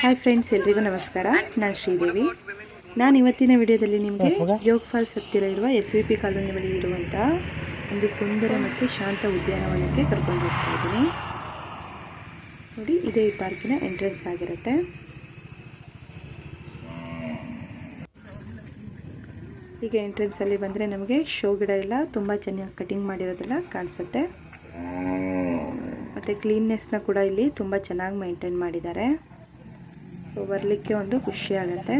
Hi friends, ಎಲ್ರಿಗೂ ನಮಸ್ಕಾರ. ನಾನು ಶ್ರೀದೇವಿ. ನಾನು ಇವತ್ತಿನ ವಿಡಿಯೋದಲ್ಲಿ ನಿಮಗೆ ಜೋಗ್ ಫಾಲ್ಸ್ ಹತ್ತಿರ ಇರುವ SVP ಕಾಲೋನಿ ಬಳಿ ಇರುವಂಥ ಒಂದು ಸುಂದರ ಮತ್ತು ಶಾಂತ ಉದ್ಯಾನವನಕ್ಕೆ ಕರ್ಕೊಂಡು ಹೋಗ್ತಾ ಇದ್ದೀನಿ. ನೋಡಿ, ಇದೇ ಈ ಪಾರ್ಕಿನ ಎಂಟ್ರೆನ್ಸ್ ಆಗಿರುತ್ತೆ. ಈಗ ಎಂಟ್ರೆನ್ಸಲ್ಲಿ ಬಂದರೆ ನಮಗೆ ಶೋ ಗಿಡ ಎಲ್ಲ ತುಂಬ ಚೆನ್ನಾಗಿ ಕಟಿಂಗ್ ಮಾಡಿರೋದೆಲ್ಲ ಕಾಣಿಸುತ್ತೆ. ಮತ್ತು ಕ್ಲೀನ್ನೆಸ್ನ ಕೂಡ ಇಲ್ಲಿ ತುಂಬ ಚೆನ್ನಾಗಿ ಮೇಂಟೈನ್ ಮಾಡಿದ್ದಾರೆ. ಸೊ ಬರಲಿಕ್ಕೆ ಒಂದು ಖುಷಿ ಆಗುತ್ತೆ.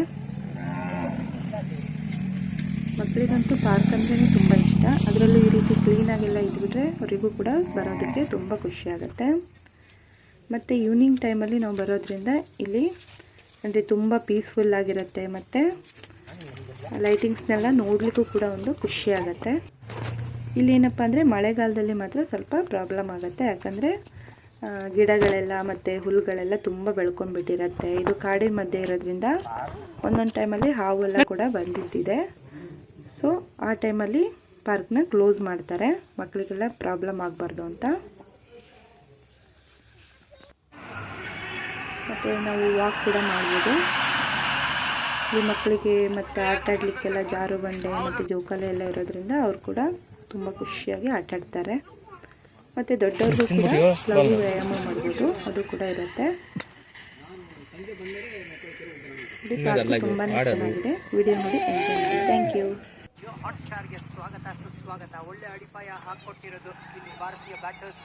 ಮಕ್ಕಳಿಗಂತೂ ಪಾರ್ಕ್ ಅಂದ್ರೇ ತುಂಬ ಇಷ್ಟ. ಅದರಲ್ಲೂ ಈ ರೀತಿ ಕ್ಲೀನಾಗೆಲ್ಲ ಇದ್ಬಿಟ್ರೆ ಅವರಿಗೂ ಕೂಡ ಬರೋದಕ್ಕೆ ತುಂಬ ಖುಷಿ ಆಗುತ್ತೆ. ಮತ್ತು ಈವ್ನಿಂಗ್ ಟೈಮಲ್ಲಿ ನಾವು ಬರೋದ್ರಿಂದ ಇಲ್ಲಿ ಅಂದರೆ ತುಂಬ ಪೀಸ್ಫುಲ್ ಆಗಿರುತ್ತೆ. ಮತ್ತು ಲೈಟಿಂಗ್ಸ್ನೆಲ್ಲ ನೋಡಲಿಕ್ಕೂ ಕೂಡ ಒಂದು ಖುಷಿ ಆಗುತ್ತೆ. ಇಲ್ಲಿ ಏನಪ್ಪ ಅಂದರೆ ಮಳೆಗಾಲದಲ್ಲಿ ಮಾತ್ರ ಸ್ವಲ್ಪ ಪ್ರಾಬ್ಲಮ್ ಆಗುತ್ತೆ. ಯಾಕಂದರೆ ಗಿಡಗಳೆಲ್ಲ ಮತ್ತು ಹುಲ್ಲುಗಳೆಲ್ಲ ತುಂಬ ಬೆಳ್ಕೊಂಡ್ಬಿಟ್ಟಿರುತ್ತೆ. ಇದು ಕಾಡಿನ ಮಧ್ಯೆ ಇರೋದ್ರಿಂದ ಒಂದೊಂದು ಟೈಮಲ್ಲಿ ಹಾವೆಲ್ಲ ಕೂಡ ಬಂದಿದ್ದಿದೆ. ಸೊ ಆ ಟೈಮಲ್ಲಿ ಪಾರ್ಕ್ನ ಕ್ಲೋಸ್ ಮಾಡ್ತಾರೆ, ಮಕ್ಕಳಿಗೆಲ್ಲ ಪ್ರಾಬ್ಲಮ್ ಆಗಬಾರ್ದು ಅಂತ. ಮತ್ತು ನಾವು ವಾಕ್ ಕೂಡ ಮಾಡ್ಬೋದು. ಈ ಮಕ್ಕಳಿಗೆ ಮತ್ತು ಆಟ ಆಡಲಿಕ್ಕೆಲ್ಲ ಜಾರು ಬಂಡೆ ಮತ್ತು ಜೋಕಾಲಿ ಎಲ್ಲ ಇರೋದ್ರಿಂದ ಅವರು ಕೂಡ ತುಂಬ ಖುಷಿಯಾಗಿ ಆಟ ಆಡ್ತಾರೆ. ಮತ್ತು ದೊಡ್ಡವ್ರಿಗೂ ಕೂಡ ಲಘು ವ್ಯಾಯಾಮ ಮಾಡ್ಬೋದು, ಅದು ಕೂಡ ಇರುತ್ತೆ. ಇದು ಪಾರ್ಕ್ ತುಂಬಾ ಚೆನ್ನಾಗಿದೆ. ವಿಡಿಯೋ ನೋಡಿ ಎಂಜಾಯ್ ಮಾಡಿ. Thank you. ಹಾಟ್ ಸ್ಟಾರ್ಗೆ ಸ್ವಾಗತ, ಸುಸ್ವಾಗತ. ಒಳ್ಳೆ ಅಡಿಪಾಯ ಹಾಕ್ಕೊಟ್ಟಿರೋದು ಇಲ್ಲಿ ಭಾರತೀಯ ಬ್ಯಾಟರ್ಸ್.